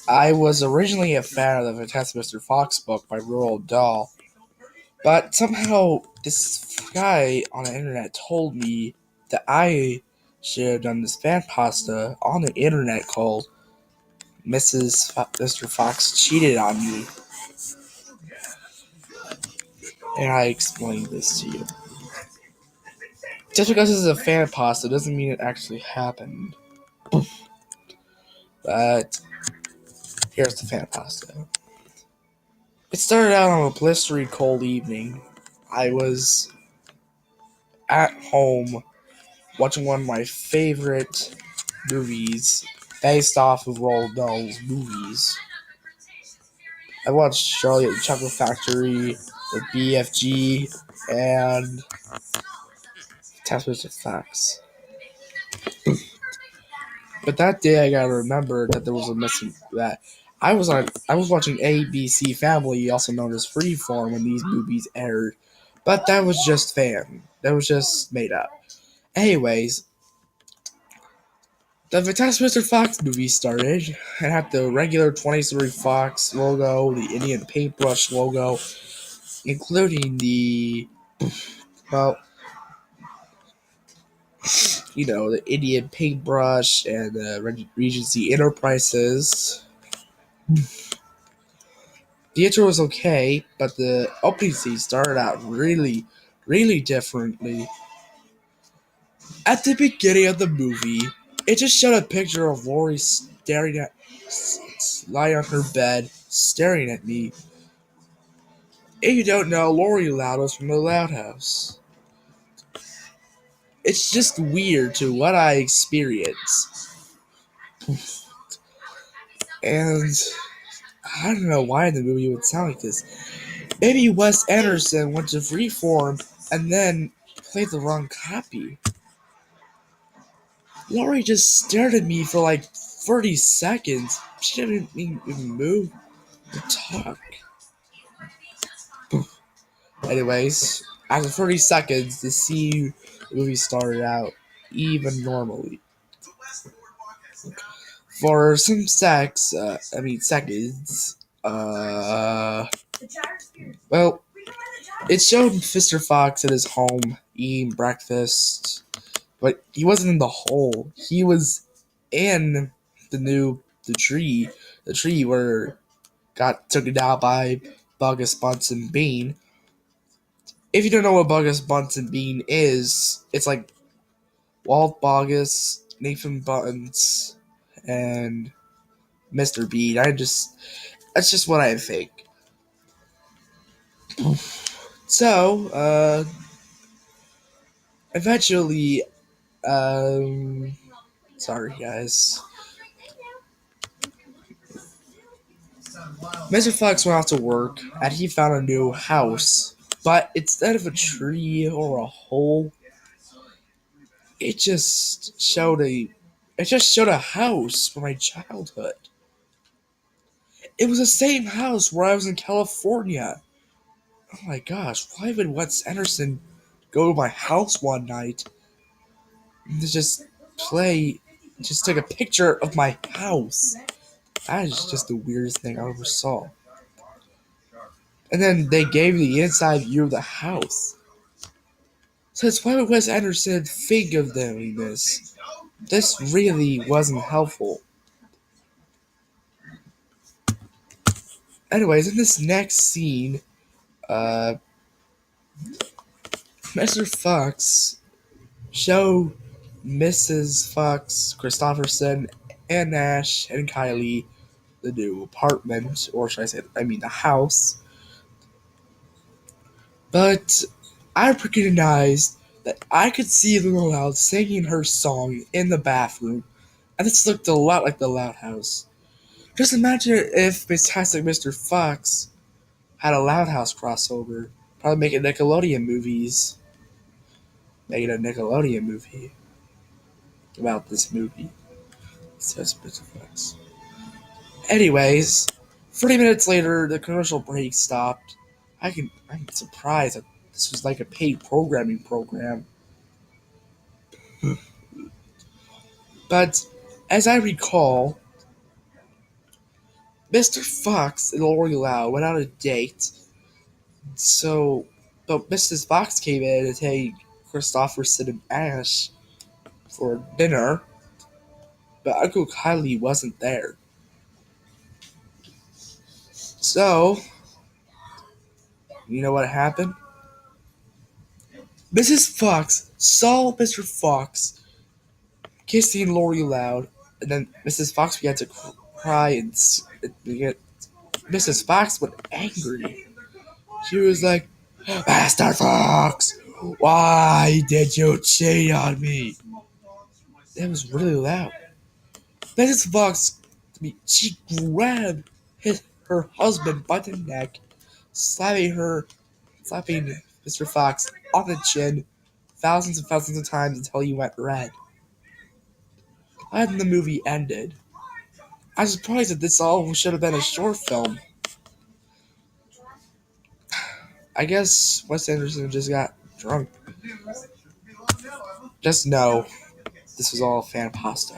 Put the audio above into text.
I was originally a fan of the Fantastic Mr. Fox book by Roald Dahl, but somehow this guy on the internet told me that I should have done this fan pasta on the internet called Mr. Fox Cheated on Me, and I explained this to you. Just because this is a fan pasta doesn't mean it actually happened. But here's the fan pasta. It started out on a blistery cold evening. I was at home watching one of my favorite movies based off of Roald Dahl's movies. I watched Charlie and the Chocolate Factory, the BFG, and Fantastic Facts. But that day I gotta remember that there was a missing that I was watching ABC Family, also known as Freeform, when these movies aired. But that was just fan. That was just made up. Anyways, the Fantastic Mr. Fox movie started. It had the regular 20th Century Fox logo, the Indian paintbrush logo, including well, the Indian paintbrush and the Regency Enterprises. The intro was okay, but the opening scene started out really, really differently. At the beginning of the movie, it just showed a picture of Lori lying on her bed, staring at me. If you don't know, Lori Loud was from the Loud House. It's just weird to what I experience. And I don't know why the movie would sound like this. Maybe Wes Anderson went to Freeform and then played the wrong copy. Lori just stared at me for like 30 seconds. She didn't even move or talk. Anyways, after 30 seconds, the movie started out even normally. For some seconds, well, it showed Mr. Fox at his home eating breakfast, but he wasn't in the hole. He was in the tree where got taken down by Bugus Bunsen Bean. If you don't know what Bugus Bunsen Bean is, it's like Walt Bogus, Nathan Buttons, and Mr. Bean. That's just what I think. So, eventually, sorry guys. Mr. Fox went off to work, and he found a new house. But instead of a tree or a hole, it just showed a house from my childhood. It was the same house where I was in California. Oh my gosh, why would Wes Anderson go to my house one night and just take a picture of my house? That is just the weirdest thing I ever saw. And then they gave me the inside view of the house. So why would Wes Anderson think of doing this? This really wasn't helpful. Anyways, in this next scene, Mr. Fox showed Mrs. Fox, Christopherson, and Nash, and Kylie the new apartment, or should the house. But I recognized that I could see Little Loud singing her song in the bathroom, and this looked a lot like the Loud House. Just imagine if Fantastic Mr. Fox had a Loud House crossover. Probably making Nickelodeon movies. Making a Nickelodeon movie about this movie. Says Mr. Fox. Anyways, 30 minutes later, the commercial break stopped. I'm surprised that this was like a paid programming program. But As I recall, Mr. Fox and Lori Lau went on a date. So, but Mrs. Fox came in to take Christopherson and Ash for dinner, but Uncle Kylie wasn't there. So, you know what happened? Mrs. Fox saw Mr. Fox kissing Lori Loud, and then Mrs. Fox began to cry and Mrs. Fox went angry. She was like, Master Fox, why did you cheat on me? That was really loud. Mrs. Fox, she grabbed her husband by the neck, slapping Mr. Fox on the chin thousands and thousands of times until he went red. And the movie ended. I was surprised that this all should have been a short film. I guess Wes Anderson just got drunk. Just know, this was all fan pasta.